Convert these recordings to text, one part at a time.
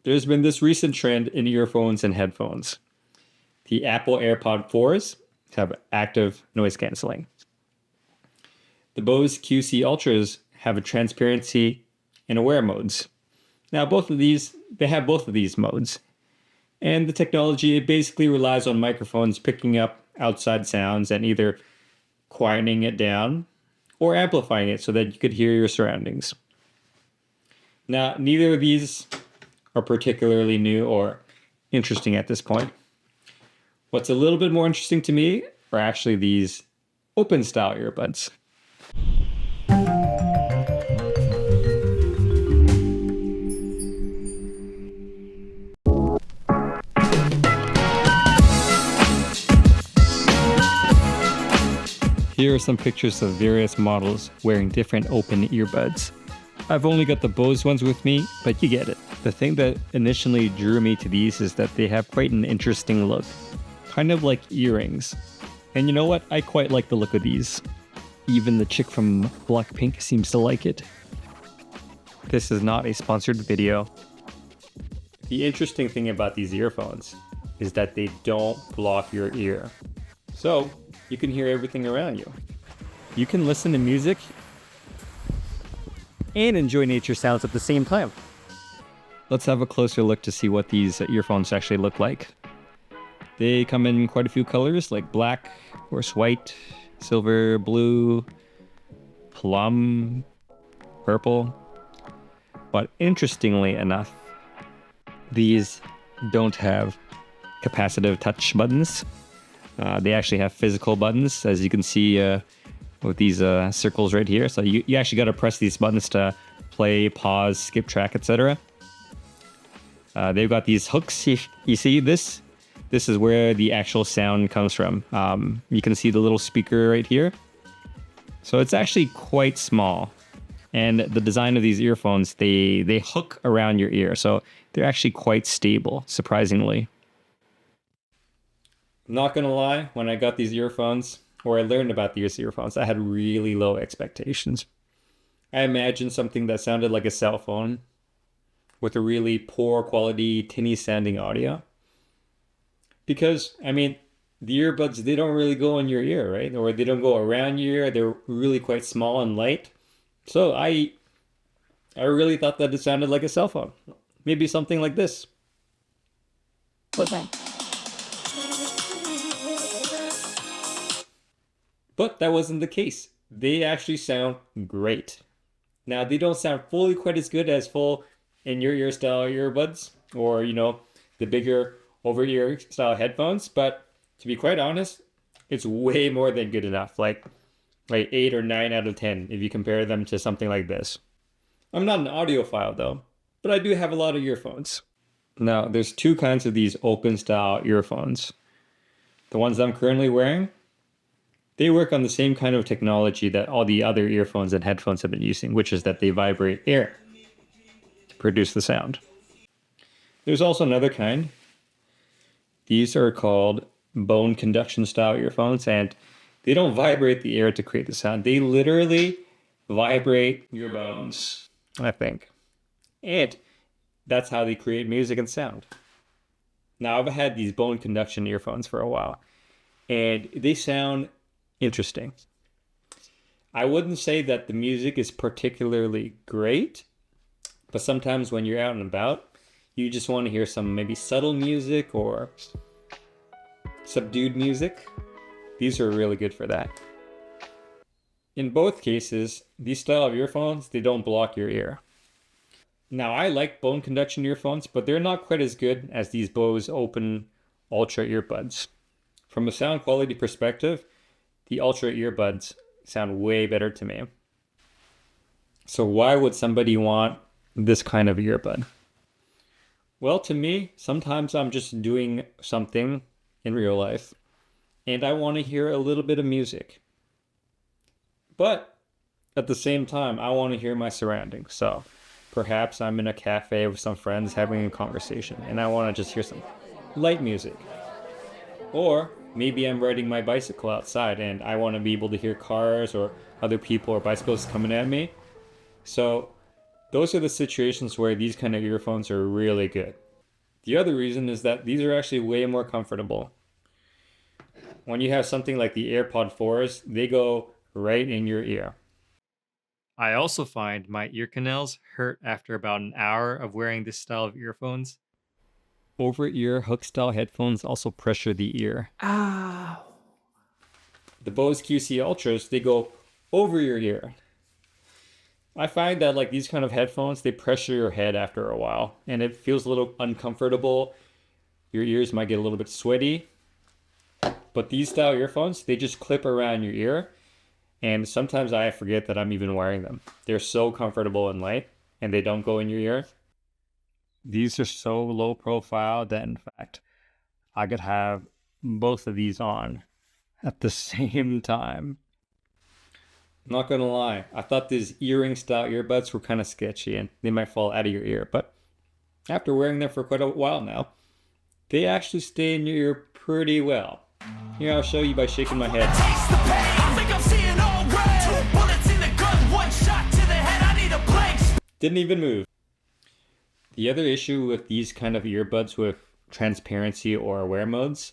There's been this recent trend in earphones and headphones. The Apple AirPod 4s have active noise canceling. The Bose QC Ultras have a transparency and aware modes. Now, they have both of these modes. And the technology, it basically relies on microphones picking up outside sounds and either quietening it down or amplifying it so that you could hear your surroundings. Now, neither of these are particularly new or interesting at this point. What's a little bit more interesting to me are actually these open style earbuds. Here are some pictures of various models wearing different open earbuds. I've only got the Bose ones with me, but you get it. The thing that initially drew me to these is that they have quite an interesting look. Kind of like earrings. And you know what? I quite like the look of these. Even the chick from Blackpink seems to like it. This is not a sponsored video. The interesting thing about these earphones is that they don't block your ear. So, you can hear everything around you. You can listen to music and enjoy nature sounds at the same time. Let's have a closer look to see what these earphones actually look like. They come in quite a few colors, like black, of course, white, silver, blue, plum, purple. But interestingly enough, these don't have capacitive touch buttons. They actually have physical buttons, as you can see with these circles right here. So you actually got to press these buttons to play, pause, skip track, etc. They've got these hooks. You see this? This is where the actual sound comes from. You can see the little speaker right here. So it's actually quite small. And the design of these earphones, they hook around your ear. So they're actually quite stable, surprisingly. Not gonna lie, when I got these earphones, or I learned about these earphones, I had really low expectations. I imagined something that sounded like a cell phone with a really poor quality, tinny sounding audio. Because, I mean, the earbuds, they don't really go in your ear, right? Or they don't go around your ear. They're really quite small and light. So I really thought that it sounded like a cell phone. Maybe something like this. Okay. But that wasn't the case. They actually sound great. Now, they don't sound fully quite as good as full in your ear style earbuds or, the bigger over ear style headphones. But to be quite honest, it's way more than good enough. Like 8 or 9 out of 10 if you compare them to something like this. I'm not an audiophile though, but I do have a lot of earphones. Now, there's two kinds of these open style earphones. The ones I'm currently wearing, they work on the same kind of technology that all the other earphones and headphones have been using, which is that they vibrate air to produce the sound. There's also another kind. These are called bone conduction style earphones, and they don't vibrate the air to create the sound. They literally vibrate your bones, I think. And that's how they create music and sound. Now, I've had these bone conduction earphones for a while, and they sound interesting. I wouldn't say that the music is particularly great, but sometimes when you're out and about, you just want to hear some maybe subtle music or subdued music. These are really good for that. In both cases, these style of earphones, they don't block your ear. Now, I like bone conduction earphones, but they're not quite as good as these Bose Open Ultra earbuds. From a sound quality perspective, the Ultra earbuds sound way better to me. So why would somebody want this kind of earbud? Well, to me, sometimes I'm just doing something in real life and I want to hear a little bit of music. But at the same time, I want to hear my surroundings. So perhaps I'm in a cafe with some friends having a conversation and I want to just hear some light music. Or maybe I'm riding my bicycle outside and I want to be able to hear cars or other people or bicycles coming at me. So Those are the situations where these kind of earphones are really good. The other reason is that these are actually way more comfortable. When you have something like the AirPod 4s, they go right in your ear. I also find my ear canals hurt after about an hour of wearing this style of earphones. Over-ear hook-style headphones also pressure the ear. Ow. The Bose QC Ultras, they go over your ear. I find that like these kind of headphones, they pressure your head after a while, and it feels a little uncomfortable. Your ears might get a little bit sweaty. But these style earphones, they just clip around your ear, and sometimes I forget that I'm even wearing them. They're so comfortable and light, and they don't go in your ear. These are so low profile that in fact, I could have both of these on at the same time. Not gonna lie, I thought these earring style earbuds were kind of sketchy and they might fall out of your ear, but after wearing them for quite a while now, they actually stay in your ear pretty well. Here, I'll show you by shaking my head. Didn't even move. The other issue with these kind of earbuds with transparency or wear modes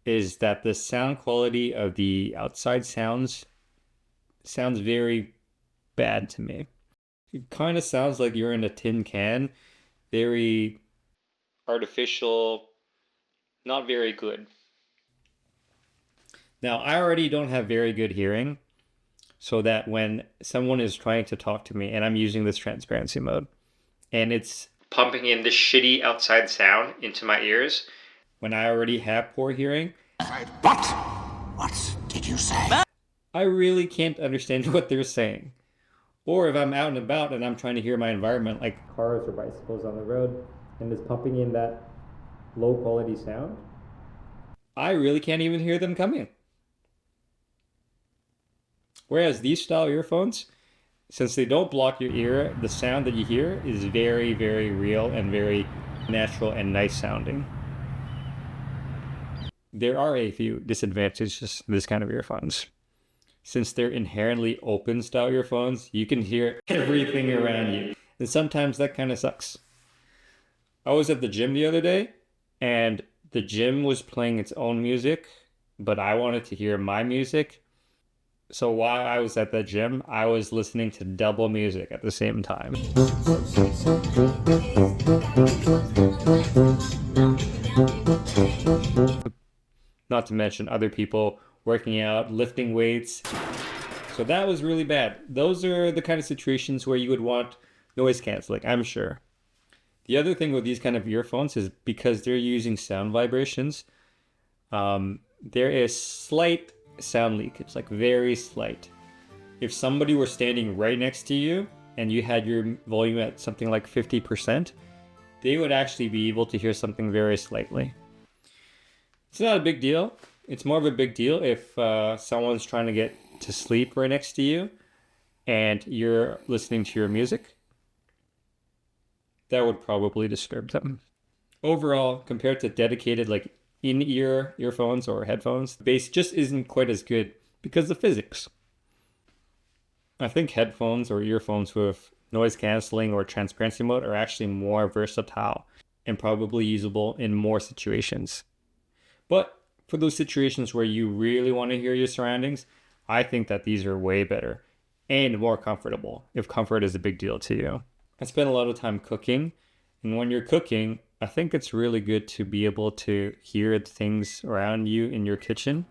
is that the sound quality of the outside sounds very bad to me. It kind of sounds like you're in a tin can, very artificial, not very good. Now, I already don't have very good hearing, so that when someone is trying to talk to me and I'm using this transparency mode, and it's pumping in this shitty outside sound into my ears, when I already have poor hearing, What? What did you say? I really can't understand what they're saying. Or if I'm out and about and I'm trying to hear my environment, like cars or bicycles on the road, and it's pumping in that low quality sound, I really can't even hear them coming. Whereas these style earphones, since they don't block your ear, the sound that you hear is very, very real and very natural and nice sounding. There are a few disadvantages to this kind of earphones. Since they're inherently open style earphones, you can hear everything around you. And sometimes that kind of sucks. I was at the gym the other day, and the gym was playing its own music, but I wanted to hear my music. So while I was at the gym, I was listening to double music at the same time. Not to mention other people working out, lifting weights. So that was really bad. Those are the kind of situations where you would want noise canceling, I'm sure. The other thing with these kind of earphones is because they're using sound vibrations, there is slight sound leakage, like very slight. If somebody were standing right next to you and you had your volume at something like 50%, they would actually be able to hear something very slightly. It's not a big deal. It's more of a big deal if someone's trying to get to sleep right next to you and you're listening to your music. That would probably disturb them. Overall, compared to dedicated like in-ear earphones or headphones, the bass just isn't quite as good because of physics. I think headphones or earphones with noise canceling or transparency mode are actually more versatile and probably usable in more situations. But for those situations where you really want to hear your surroundings, I think that these are way better and more comfortable, if comfort is a big deal to you. I spend a lot of time cooking, and when you're cooking, I think it's really good to be able to hear things around you in your kitchen.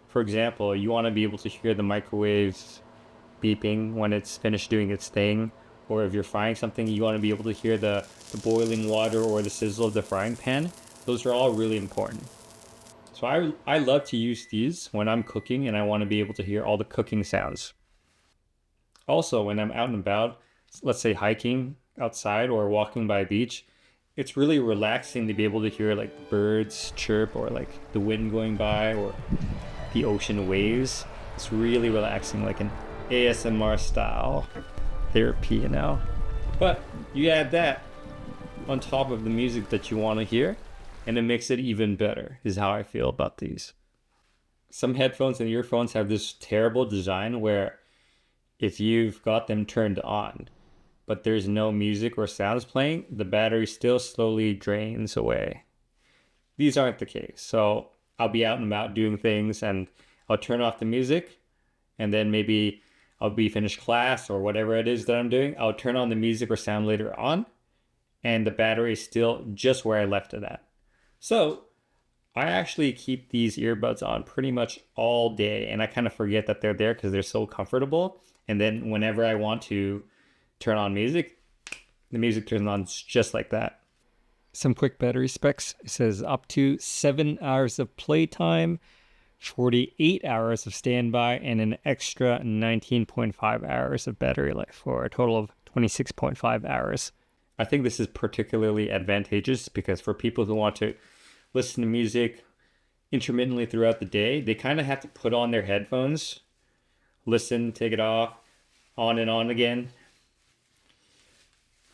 For example, you want to be able to hear the microwaves beeping when it's finished doing its thing, or if you're frying something, you want to be able to hear the boiling water or the sizzle of the frying pan. Those are all really important. So I love to use these when I'm cooking and I want to be able to hear all the cooking sounds. Also, when I'm out and about, let's say hiking outside or walking by a beach, it's really relaxing to be able to hear like birds chirp or like the wind going by or the ocean waves. It's really relaxing, like an ASMR style therapy, you know. But you add that on top of the music that you want to hear, and it makes it even better, is how I feel about these. Some headphones and earphones have this terrible design where if you've got them turned on, but there's no music or sounds playing, the battery still slowly drains away. These aren't the case. So I'll be out and about doing things and I'll turn off the music, and then maybe I'll be finished class or whatever it is that I'm doing. I'll turn on the music or sound later on, and the battery is still just where I left it at. So I actually keep these earbuds on pretty much all day, and I kind of forget that they're there because they're so comfortable. And then whenever I want to turn on music, the music turns on just like that. Some quick battery specs. It says up to 7 hours of playtime, 48 hours of standby, and an extra 19.5 hours of battery life, for a total of 26.5 hours. I think this is particularly advantageous because for people who want to listen to music intermittently throughout the day, they kind of have to put on their headphones, listen, take it off, on and on again.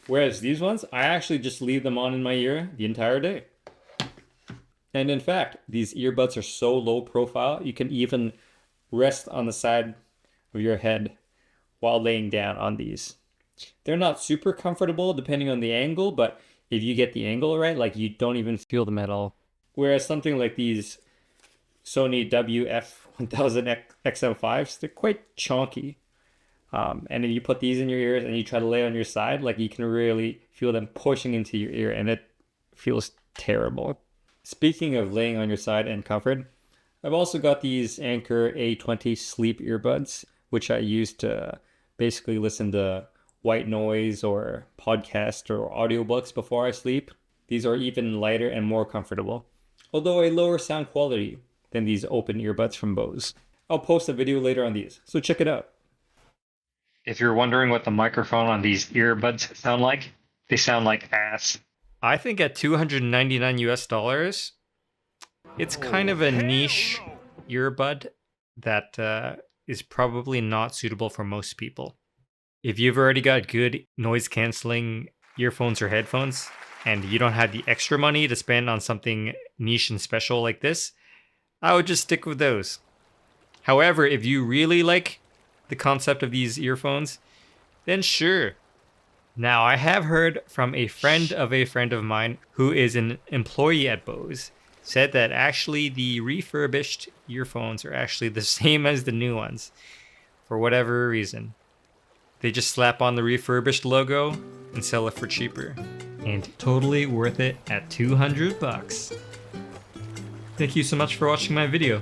Whereas these ones, I actually just leave them on in my ear the entire day. And in fact, these earbuds are so low profile, you can even rest on the side of your head while laying down on these. They're not super comfortable depending on the angle, but if you get the angle right, like, you don't even feel them at all. Whereas something like these Sony WF-1000 XM5s, they're quite chunky. And then you put these in your ears and you try to lay on your side, like, you can really feel them pushing into your ear, and it feels terrible. Speaking of laying on your side and comfort, I've also got these Anker A20 sleep earbuds, which I use to basically listen to white noise or podcast or audiobooks before I sleep. These are even lighter and more comfortable, although a lower sound quality than these open earbuds from Bose. I'll post a video later on these, so check it out. If you're wondering what the microphone on these earbuds sound like, they sound like ass. I think at $299 US, it's kind of a niche earbud that is probably not suitable for most people. If you've already got good noise canceling earphones or headphones, and you don't have the extra money to spend on something niche and special like this, I would just stick with those. However, if you really like the concept of these earphones, then sure. Now, I have heard from a friend of mine who is an employee at Bose, said that actually the refurbished earphones are actually the same as the new ones, for whatever reason. They just slap on the refurbished logo and sell it for cheaper. And totally worth it at $200. Thank you so much for watching my video.